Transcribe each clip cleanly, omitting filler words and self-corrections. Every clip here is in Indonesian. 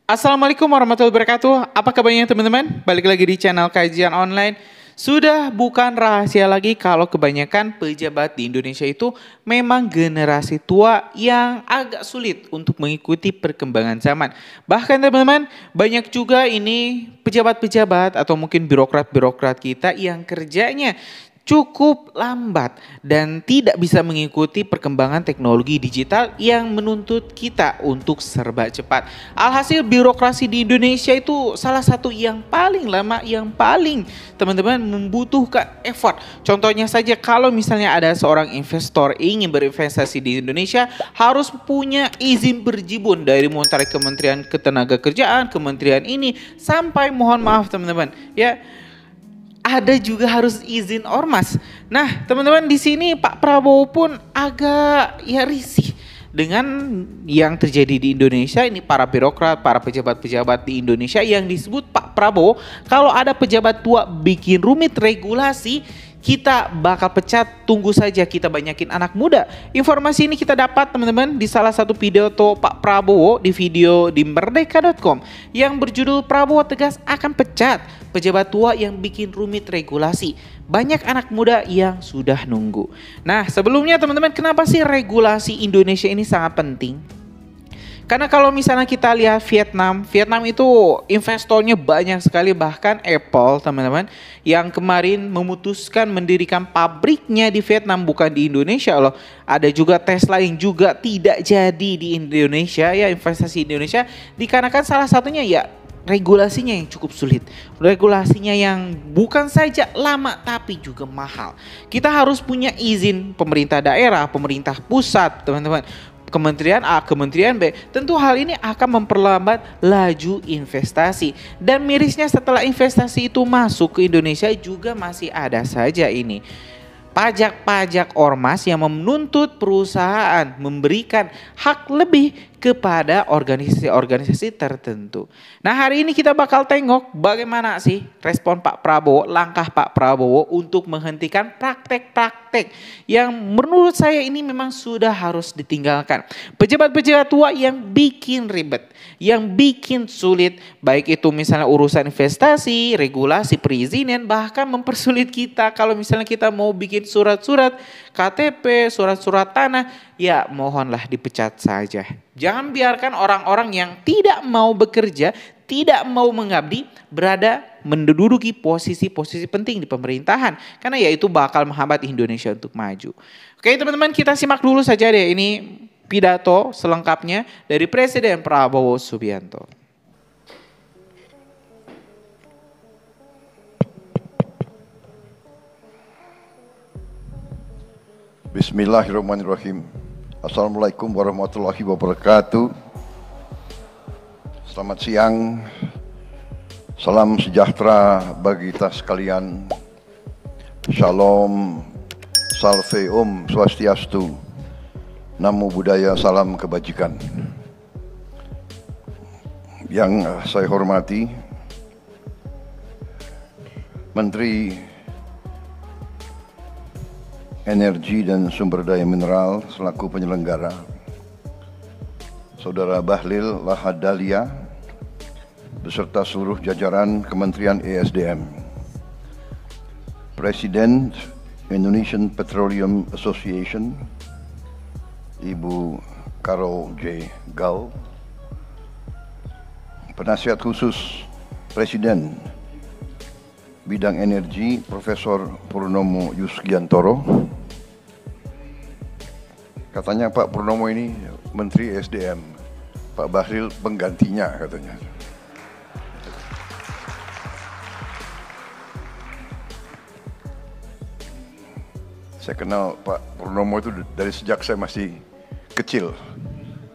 Assalamualaikum warahmatullahi wabarakatuh. Apa kabarnya teman-teman? Balik lagi di channel kajian online. Sudah bukan rahasia lagi kalau kebanyakan pejabat di Indonesia itu memang generasi tua yang agak sulit untuk mengikuti perkembangan zaman. Bahkan teman-teman, banyak juga ini pejabat-pejabat atau mungkin birokrat-birokrat kita yang kerjanya cukup lambat dan tidak bisa mengikuti perkembangan teknologi digital yang menuntut kita untuk serba cepat. Alhasil birokrasi di Indonesia itu salah satu yang paling lama, yang paling teman-teman membutuhkan effort. Contohnya saja kalau misalnya ada seorang investor ingin berinvestasi di Indonesia harus punya izin berjibun dari mulai Kementerian Ketenagakerjaan, kementerian ini sampai mohon maaf teman-teman ya ada juga harus izin ormas. Nah, teman-teman di sini Pak Prabowo pun agak ya risih dengan yang terjadi di Indonesia ini para birokrat, para pejabat-pejabat di Indonesia yang disebut Pak Prabowo kalau ada pejabat tua bikin rumit regulasi kita bakal pecat, tunggu saja kita banyakin anak muda. Informasi ini kita dapat teman-teman di salah satu pidato Pak Prabowo di video di merdeka.com yang berjudul Prabowo tegas akan pecat pejabat tua yang bikin rumit regulasi. Banyak anak muda yang sudah nunggu. Nah sebelumnya teman-teman kenapa sih regulasi Indonesia ini sangat penting? Karena kalau misalnya kita lihat Vietnam itu investornya banyak sekali, bahkan Apple teman-teman yang kemarin memutuskan mendirikan pabriknya di Vietnam bukan di Indonesia loh. Ada juga Tesla yang juga tidak jadi di Indonesia ya, investasi di Indonesia dikarenakan salah satunya ya regulasinya yang cukup sulit. Regulasinya yang bukan saja lama tapi juga mahal. Kita harus punya izin pemerintah daerah, pemerintah pusat teman-teman. Kementerian A, Kementerian B, tentu hal ini akan memperlambat laju investasi. Dan mirisnya setelah investasi itu masuk ke Indonesia juga masih ada saja ini pajak-pajak ormas yang menuntut perusahaan memberikan hak lebih kepada organisasi-organisasi tertentu. Nah hari ini kita bakal tengok bagaimana sih respon Pak Prabowo, langkah Pak Prabowo untuk menghentikan praktek-praktek yang menurut saya ini memang sudah harus ditinggalkan. Pejabat-pejabat tua yang bikin ribet, yang bikin sulit, baik itu misalnya urusan investasi, regulasi, perizinan, bahkan mempersulit kita kalau misalnya kita mau bikin surat-surat KTP, surat-surat tanah, ya mohonlah dipecat saja. Jangan biarkan orang-orang yang tidak mau bekerja, tidak mau mengabdi, berada menduduki posisi-posisi penting di pemerintahan. Karena ya itu bakal menghambat Indonesia untuk maju. Oke teman-teman, kita simak dulu saja deh ini pidato selengkapnya dari Presiden Prabowo Subianto. Bismillahirrahmanirrahim. Assalamualaikum warahmatullahi wabarakatuh. Selamat siang. Salam sejahtera bagi kita sekalian. Shalom, salve om swastiastu. Namo Buddhaya, salam kebajikan. Yang saya hormati Menteri Energi dan Sumber Daya Mineral selaku penyelenggara, Saudara Bahlil Lahadalia beserta seluruh jajaran Kementerian ESDM, Presiden Indonesian Petroleum Association Ibu Carol J. Gau, Penasihat Khusus Presiden Bidang Energi Profesor Purnomo Yusgiantoro. Katanya Pak Purnomo ini Menteri SDM, Pak Bahlil penggantinya katanya. Saya kenal Pak Purnomo itu dari sejak saya masih kecil.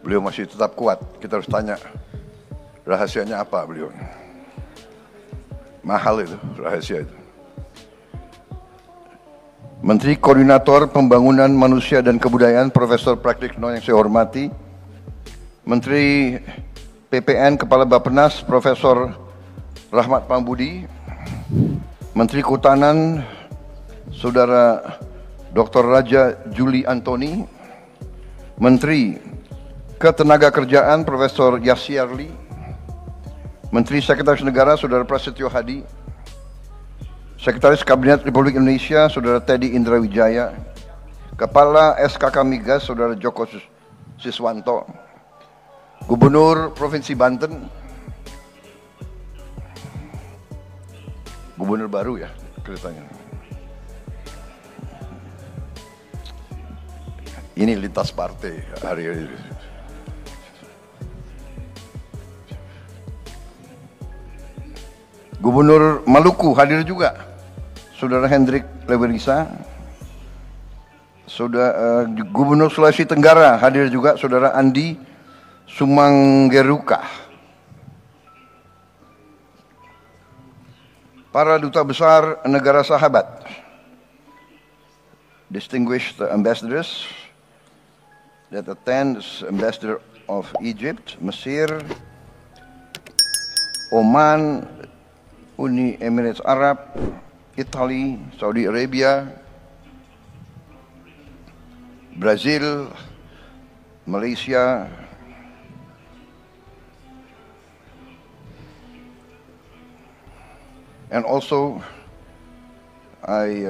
Beliau masih tetap kuat. Kita harus tanya rahasianya apa beliau. Mahal itu, rahasia itu. Menteri Koordinator Pembangunan Manusia dan Kebudayaan Profesor Praktikno yang saya hormati, Menteri PPN Kepala Bappenas Profesor Rahmat Pambudi, Menteri Kehutanan Saudara Dr. Raja Juli Antoni, Menteri Ketenagakerjaan Profesor Yassi Arli, Menteri Sekretaris Negara Saudara Prasetyo Hadi, Sekretaris Kabinet Republik Indonesia Saudara Teddy Indra Wijaya, Kepala SKK Migas Saudara Joko Siswanto, Gubernur Provinsi Banten, Gubernur baru ya kelihatannya. Ini lintas partai hari ini. Gubernur Maluku hadir juga, Saudara Hendrik Lewerisa. Gubernur Sulawesi Tenggara hadir juga, Saudara Andi Sumanggeruka. Para duta besar negara sahabat, distinguished ambassadors that attend, Ambassador of Egypt, Mesir, Oman, Uni Emirates Arab, Italy, Saudi Arabia, Brazil, Malaysia, and also I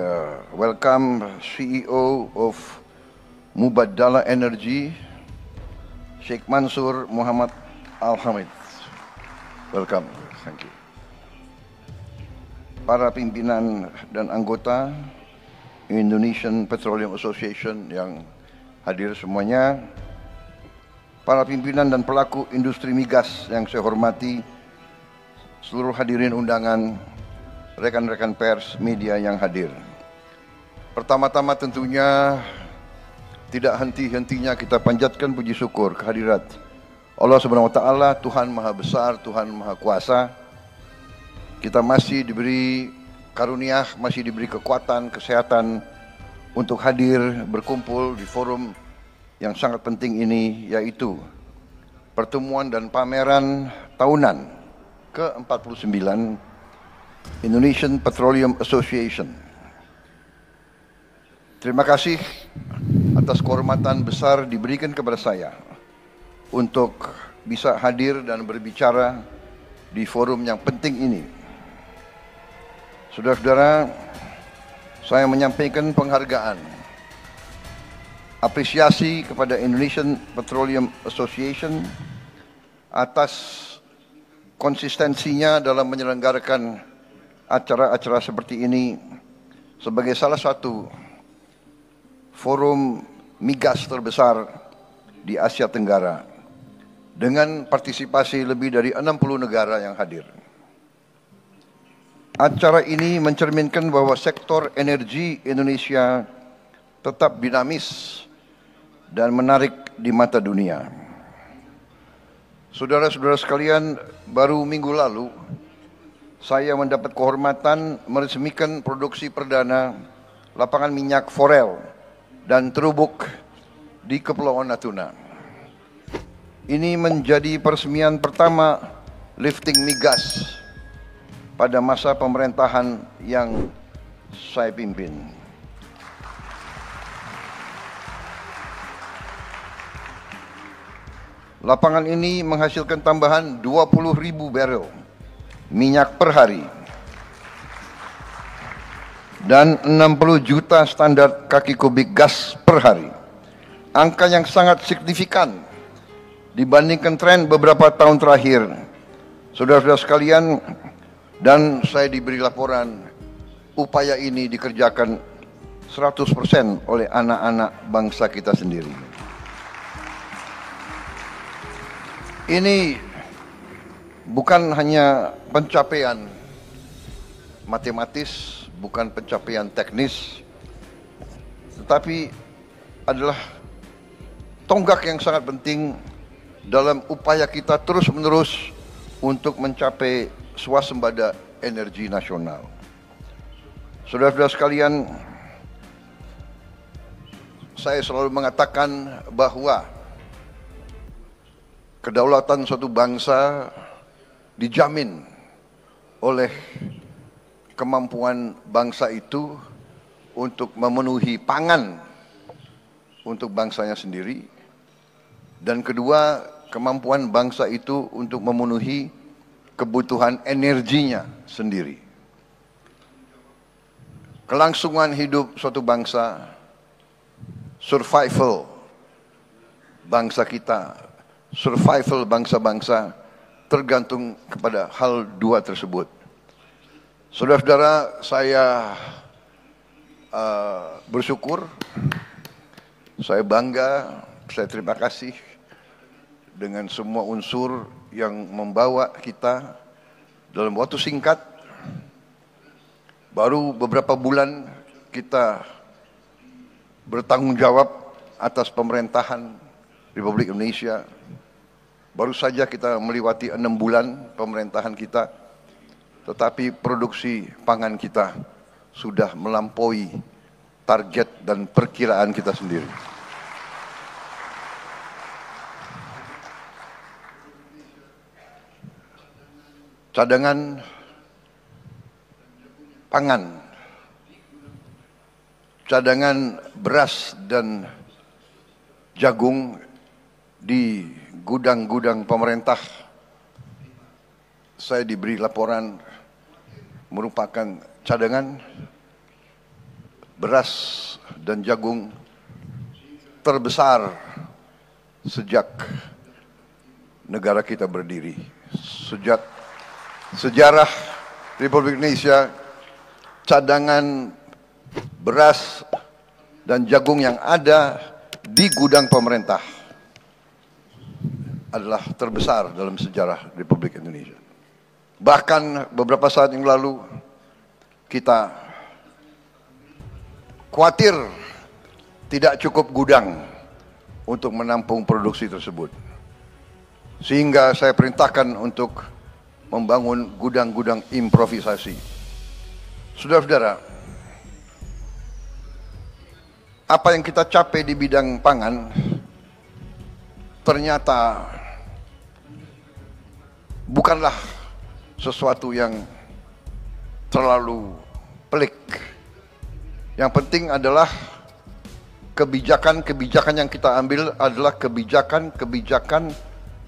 welcome CEO of Mubadala Energy, Sheikh Mansur Muhammad Al-Hamid. Welcome, thank you. Para pimpinan dan anggota Indonesian Petroleum Association yang hadir semuanya, para pimpinan dan pelaku industri migas yang saya hormati, seluruh hadirin undangan, rekan-rekan pers, media yang hadir. Pertama-tama tentunya tidak henti-hentinya kita panjatkan puji syukur kehadirat Allah Subhanahu wa taala, Tuhan Maha Besar, Tuhan Maha Kuasa. Kita masih diberi karunia, masih diberi kekuatan, kesehatan untuk hadir berkumpul di forum yang sangat penting ini, yaitu pertemuan dan pameran tahunan ke-49 Indonesian Petroleum Association. Terima kasih atas kehormatan besar diberikan kepada saya untuk bisa hadir dan berbicara di forum yang penting ini. Saudara-saudara, saya menyampaikan penghargaan, apresiasi kepada Indonesian Petroleum Association atas konsistensinya dalam menyelenggarakan acara-acara seperti ini sebagai salah satu forum migas terbesar di Asia Tenggara dengan partisipasi lebih dari 60 negara yang hadir. Acara ini mencerminkan bahwa sektor energi Indonesia tetap dinamis dan menarik di mata dunia. Saudara-saudara sekalian, baru minggu lalu saya mendapat kehormatan meresmikan produksi perdana lapangan minyak forel dan terubuk di Kepulauan Natuna. Ini menjadi peresmian pertama lifting migas pada masa pemerintahan yang saya pimpin. Lapangan ini menghasilkan tambahan 20.000 barrel minyak per hari dan 60 juta standar kaki kubik gas per hari. Angka yang sangat signifikan dibandingkan tren beberapa tahun terakhir. Saudara-saudara sekalian, dan saya diberi laporan upaya ini dikerjakan 100% oleh anak-anak bangsa kita sendiri. Ini bukan hanya pencapaian matematis, bukan pencapaian teknis, tetapi adalah tonggak yang sangat penting dalam upaya kita terus-menerus untuk mencapai swasembada energi nasional. Saudara-saudara sekalian, saya selalu mengatakan bahwa kedaulatan suatu bangsa dijamin oleh kemampuan bangsa itu untuk memenuhi pangan untuk bangsanya sendiri, dan kedua, kemampuan bangsa itu untuk memenuhi kebutuhan energinya sendiri. Kelangsungan hidup suatu bangsa, survival bangsa kita, survival bangsa-bangsa tergantung kepada hal dua tersebut. Saudara-saudara, saya bersyukur, saya bangga, saya terima kasih dengan semua unsur yang membawa kita dalam waktu singkat. Baru beberapa bulan kita bertanggung jawab atas pemerintahan Republik Indonesia. Baru saja kita melewati 6 bulan pemerintahan kita, tetapi produksi pangan kita sudah melampaui target dan perkiraan kita sendiri. Cadangan pangan, cadangan beras dan jagung di gudang-gudang pemerintah, saya diberi laporan merupakan cadangan beras dan jagung terbesar sejak negara kita berdiri. Sejak sejarah Republik Indonesia, cadangan beras dan jagung yang ada di gudang pemerintah adalah terbesar dalam sejarah Republik Indonesia. Bahkan beberapa saat yang lalu kita khawatir tidak cukup gudang untuk menampung produksi tersebut. Sehingga saya perintahkan untuk membangun gudang-gudang improvisasi. Saudara-saudara, apa yang kita capai di bidang pangan ternyata bukanlah sesuatu yang terlalu pelik. Yang penting adalah kebijakan-kebijakan yang kita ambil adalah kebijakan-kebijakan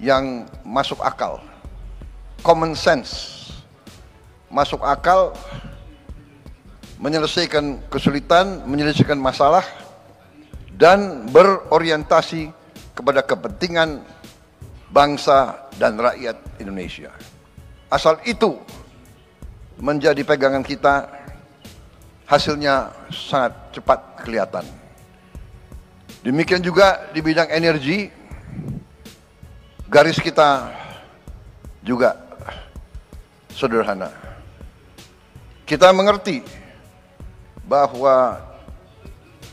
yang masuk akal. Common sense, masuk akal, menyelesaikan kesulitan, menyelesaikan masalah, dan berorientasi kepada kepentingan bangsa dan rakyat Indonesia. Asal itu menjadi pegangan kita, hasilnya sangat cepat kelihatan. Demikian juga di bidang energi, garis kita juga sederhana. Kita mengerti bahwa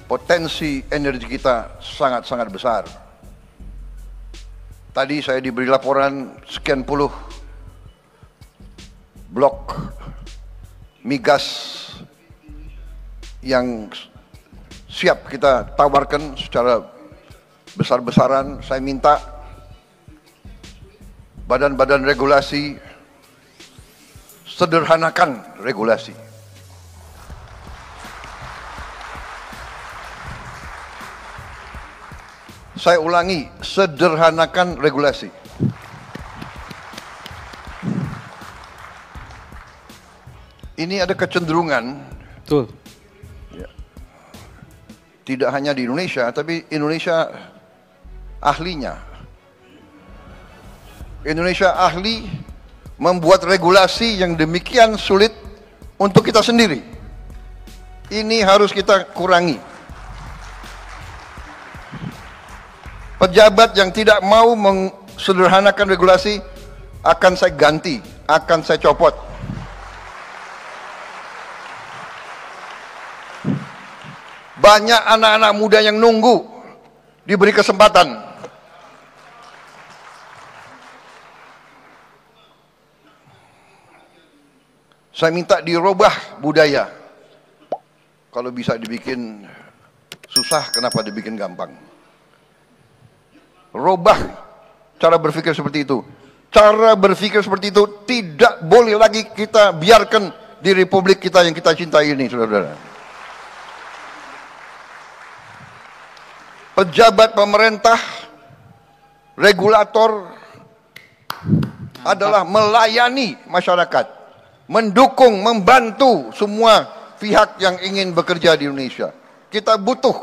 potensi energi kita sangat-sangat besar. Tadi saya diberi laporan sekian puluh blok migas yang siap kita tawarkan secara besar-besaran. Saya minta badan-badan regulasi sederhanakan regulasi. Saya ulangi, sederhanakan regulasi. Ini ada kecenderungan, betul, ya, tidak hanya di Indonesia, tapi Indonesia ahlinya. Indonesia ahli membuat regulasi yang demikian sulit untuk kita sendiri. Ini harus kita kurangi. Pejabat yang tidak mau mensederhanakan regulasi akan saya ganti, akan saya copot. Banyak anak-anak muda yang nunggu diberi kesempatan. Saya minta dirubah budaya. Kalau bisa dibikin susah, kenapa dibikin gampang? Robah cara berpikir seperti itu. Cara berpikir seperti itu tidak boleh lagi kita biarkan di republik kita yang kita cintai ini, saudara-saudara. Pejabat pemerintah, regulator, adalah melayani masyarakat, mendukung, membantu semua pihak yang ingin bekerja di Indonesia. Kita butuh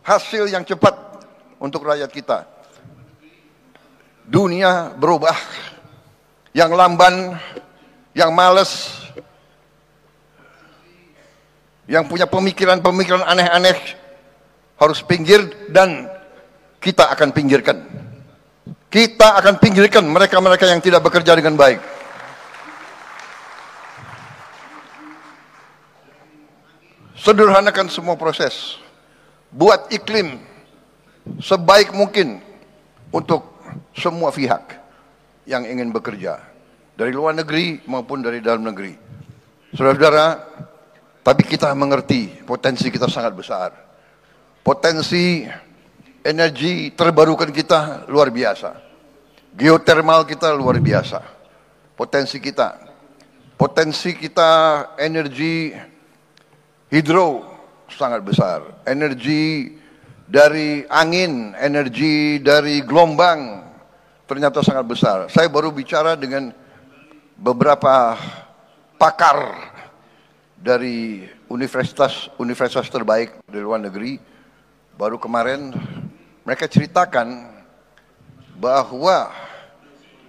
hasil yang cepat untuk rakyat kita. Dunia berubah, yang lamban, yang malas, yang punya pemikiran-pemikiran aneh-aneh harus pinggir, dan kita akan pinggirkan. Kita akan pinggirkan mereka-mereka yang tidak bekerja dengan baik. Sederhanakan semua proses. Buat iklim sebaik mungkin untuk semua pihak yang ingin bekerja, dari luar negeri maupun dari dalam negeri. Saudara-saudara, tapi kita mengerti potensi kita sangat besar. Potensi energi terbarukan kita luar biasa. Geotermal kita luar biasa. Potensi kita energi hidro sangat besar. Energi dari angin, energi dari gelombang ternyata sangat besar. Saya baru bicara dengan beberapa pakar dari universitas terbaik di luar negeri. Baru kemarin mereka ceritakan bahwa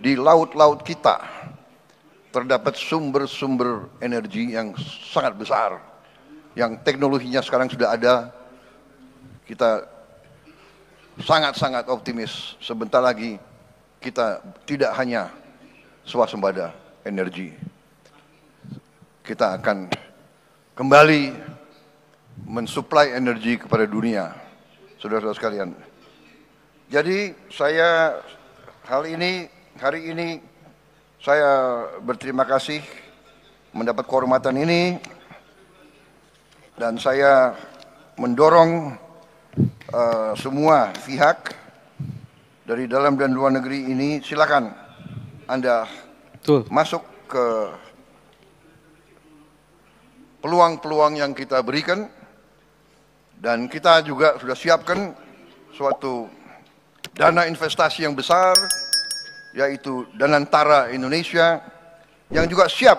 di laut-laut kita terdapat sumber-sumber energi yang sangat besar, yang teknologinya sekarang sudah ada. Kita sangat-sangat optimis sebentar lagi kita tidak hanya swasembada energi, kita akan kembali mensuplai energi kepada dunia, saudara-saudara sekalian. Jadi saya hari ini saya berterima kasih mendapat kehormatan ini, dan saya mendorong semua pihak dari dalam dan luar negeri ini, silakan Anda masuk ke peluang-peluang yang kita berikan, dan kita juga sudah siapkan suatu dana investasi yang besar, yaitu Danantara Indonesia, yang juga siap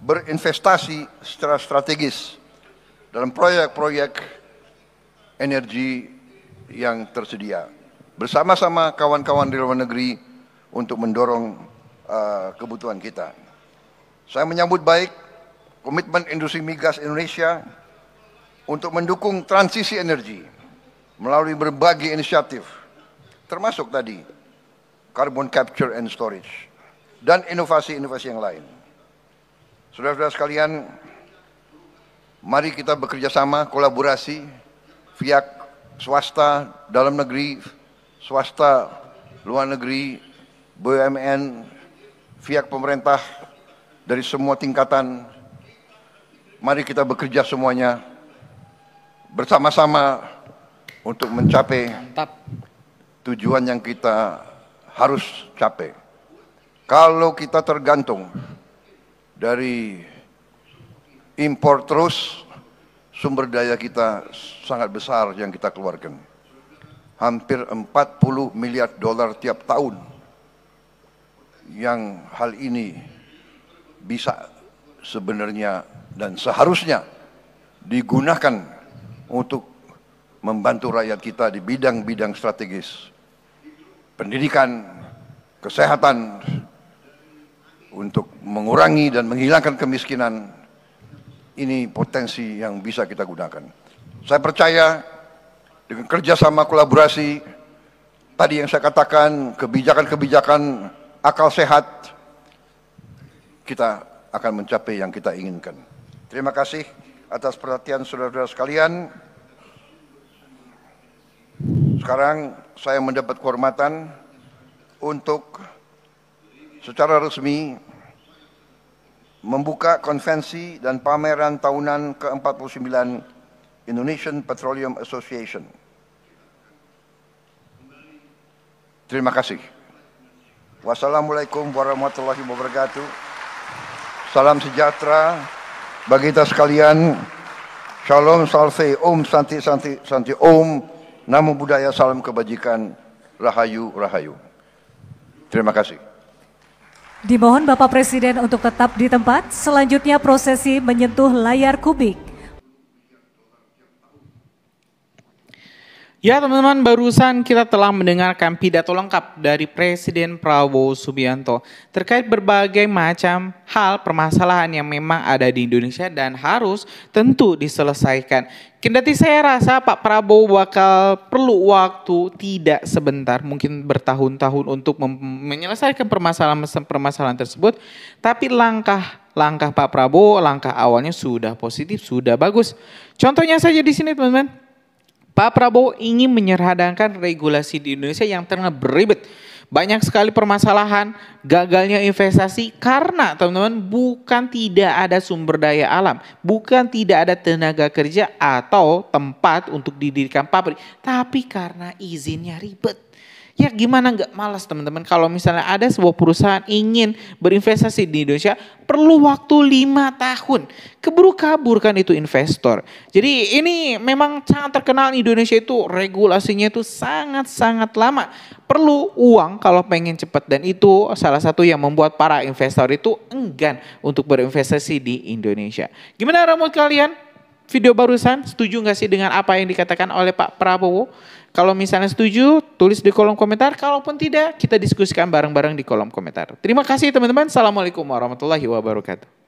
berinvestasi secara strategis dalam proyek-proyek energi yang tersedia, bersama-sama kawan-kawan di luar negeri untuk mendorong kebutuhan kita. Saya menyambut baik komitmen industri migas Indonesia untuk mendukung transisi energi melalui berbagai inisiatif, termasuk tadi carbon capture and storage dan inovasi-inovasi yang lain. Saudara-saudara sekalian, mari kita bekerja sama, kolaborasi, pihak swasta dalam negeri, swasta luar negeri, BUMN, pihak pemerintah dari semua tingkatan. Mari kita bekerja semuanya bersama-sama untuk mencapai tujuan yang kita harus capai. Kalau kita tergantung dari impor terus, sumber daya kita sangat besar yang kita keluarkan. Hampir 40 miliar dolar tiap tahun. Yang hal ini bisa sebenarnya dan seharusnya digunakan untuk membantu rakyat kita di bidang-bidang strategis. Pendidikan, kesehatan, untuk mengurangi dan menghilangkan kemiskinan. Ini potensi yang bisa kita gunakan. Saya percaya dengan kerjasama kolaborasi, tadi yang saya katakan, kebijakan-kebijakan akal sehat, kita akan mencapai yang kita inginkan. Terima kasih atas perhatian saudara-saudara sekalian. Sekarang saya mendapat kehormatan untuk secara resmi membuka konvensi dan pameran tahunan ke-49 Indonesian Petroleum Association. Terima kasih. Wassalamualaikum warahmatullahi wabarakatuh. Salam sejahtera bagi kita sekalian. Shalom, salve, om, santi, santi, santi, om. Namo Buddhaya, salam kebajikan, rahayu, rahayu. Terima kasih. Dimohon Bapak Presiden untuk tetap di tempat. Selanjutnya prosesi menyentuh layar kubik. Ya teman-teman, barusan kita telah mendengarkan pidato lengkap dari Presiden Prabowo Subianto terkait berbagai macam hal permasalahan yang memang ada di Indonesia dan harus tentu diselesaikan. Kendati saya rasa Pak Prabowo bakal perlu waktu tidak sebentar, mungkin bertahun-tahun untuk menyelesaikan permasalahan tersebut, tapi langkah Pak Prabowo, langkah awalnya sudah positif, sudah bagus. Contohnya saja di sini teman-teman. Pak Prabowo ingin menyederhanakan regulasi di Indonesia yang tengah beribet. Banyak sekali permasalahan, gagalnya investasi karena teman-teman bukan tidak ada sumber daya alam, bukan tidak ada tenaga kerja atau tempat untuk didirikan pabrik, tapi karena izinnya ribet. Ya gimana nggak malas teman-teman kalau misalnya ada sebuah perusahaan ingin berinvestasi di Indonesia perlu waktu 5 tahun. Keburu kabur kan itu investor. Jadi ini memang sangat terkenal Indonesia itu regulasinya itu sangat-sangat lama. Perlu uang kalau pengen cepat dan itu salah satu yang membuat para investor itu enggan untuk berinvestasi di Indonesia. Gimana menurut kalian? Video barusan setuju nggak sih dengan apa yang dikatakan oleh Pak Prabowo? Kalau misalnya setuju, tulis di kolom komentar. Kalaupun tidak, kita diskusikan bareng-bareng di kolom komentar. Terima kasih teman-teman. Assalamualaikum warahmatullahi wabarakatuh.